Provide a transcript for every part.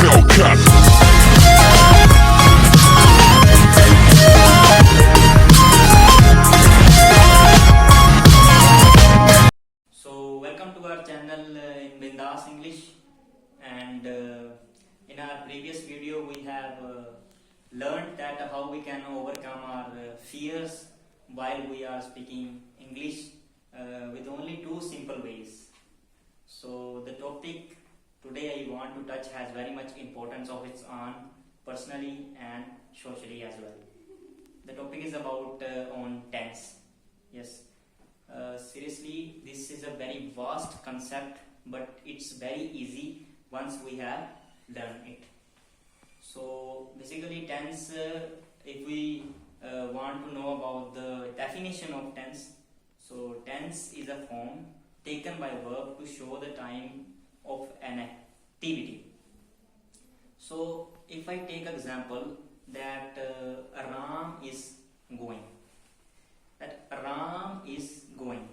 So welcome to our channel in Bindas English, and in our previous video we have learned that how we can overcome our fears while we are speaking English with only two simple ways. So the topic today I want to touch has very much importance of its own, personally and socially as well. The topic is about on tense. Yes. Seriously, this is a very vast concept, but it's very easy once we have learned it. So basically tense, if we want to know about the definition of tense, so tense is a form taken by verb to show the time of an activity. So if I take example that Ram is going, that Ram is going.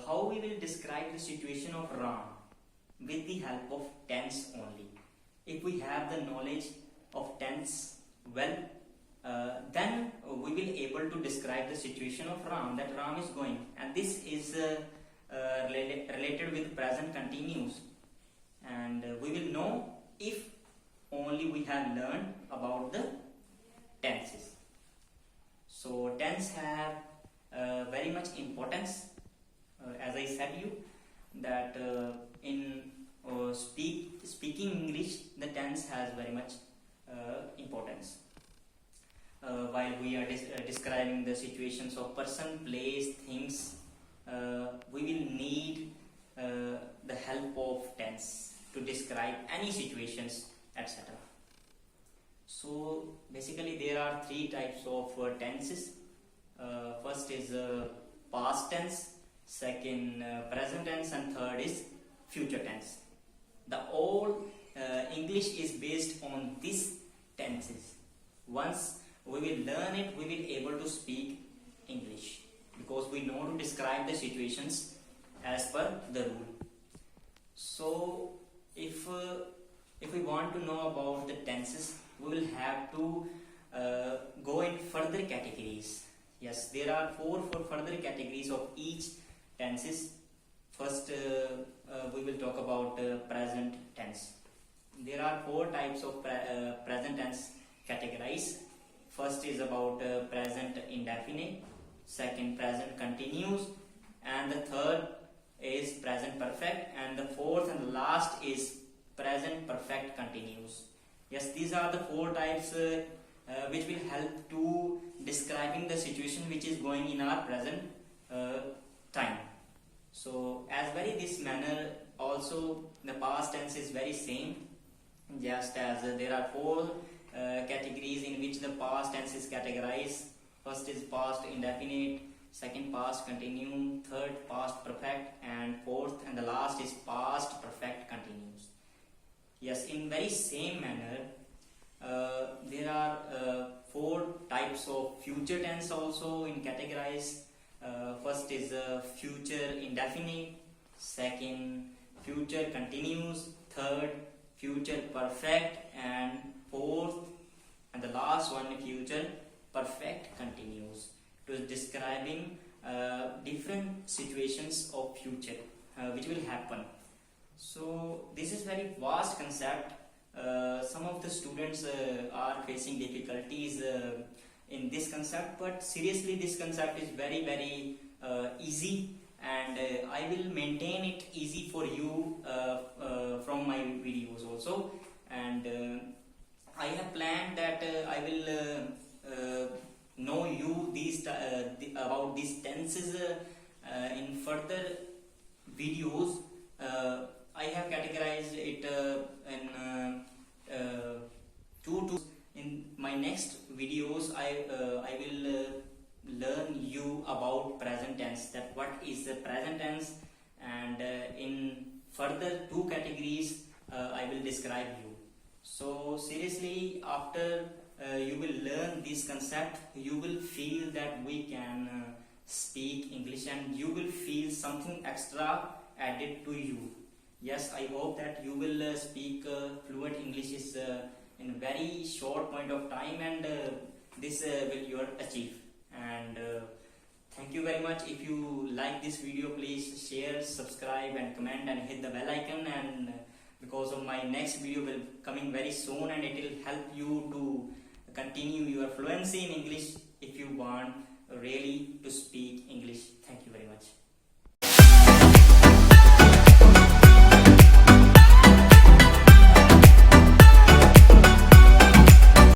How we will describe the situation of Ram? With the help of tense only. If we have the knowledge of tense well, then we will able to describe the situation of Ram, that Ram is going, and this is related with present continuous, and we will know if only we have learned about the tenses. So tense have very much importance, as I said you, that in speaking English, the tense has very much importance. While we are describing the situations of person, place, things, we will need the help of tense to describe any situations, etc. So basically there are three types of tenses. First is past tense, second present tense, and third is future tense. The all English is based on these tenses. Once we will learn it, we will able to speak English, because we know to describe the situations as per the rule. So if we want to know about the tenses, we will have to go in further categories. Yes, there are four further categories of each tenses. First, we will talk about present tense. There are four types of present tense categorized. First is about present indefinite, second present continuous, and the third is present perfect, and the fourth and the last is present perfect continuous. Yes, these are the four types which will help to describing the situation which is going in our present time. So as very this manner, also the past tense is very same, just as there are four categories in which the past tense is categorized. First is past indefinite, second past continuum, third past perfect, and fourth and the last is past perfect continuous. Yes, in very same manner, there are four types of future tense also in categorized. First is future indefinite, second future continuous, third future perfect, and fourth and the last one future perfect continuous, to describing different situations of future which will happen. So this is very vast concept. Some of the students are facing difficulties in this concept, but seriously this concept is very easy, and I will maintain it easy for you from my videos also. And I have planned that I will know you these about these tenses in further videos. I have categorized it in two. In my next videos, I will learn you about present tense, that what is the present tense, and in further two categories I will describe you. So seriously, after you will learn this concept, you will feel that we can speak English, and you will feel something extra added to you. Yes, I hope that you will speak fluent English in a very short point of time, and this will you achieve. And thank you very much. If you like this video, please share, subscribe and comment and hit the bell icon, and because of my next video will coming very soon, and it will help you to continue your fluency in English if you want really to speak English. Thank you very much.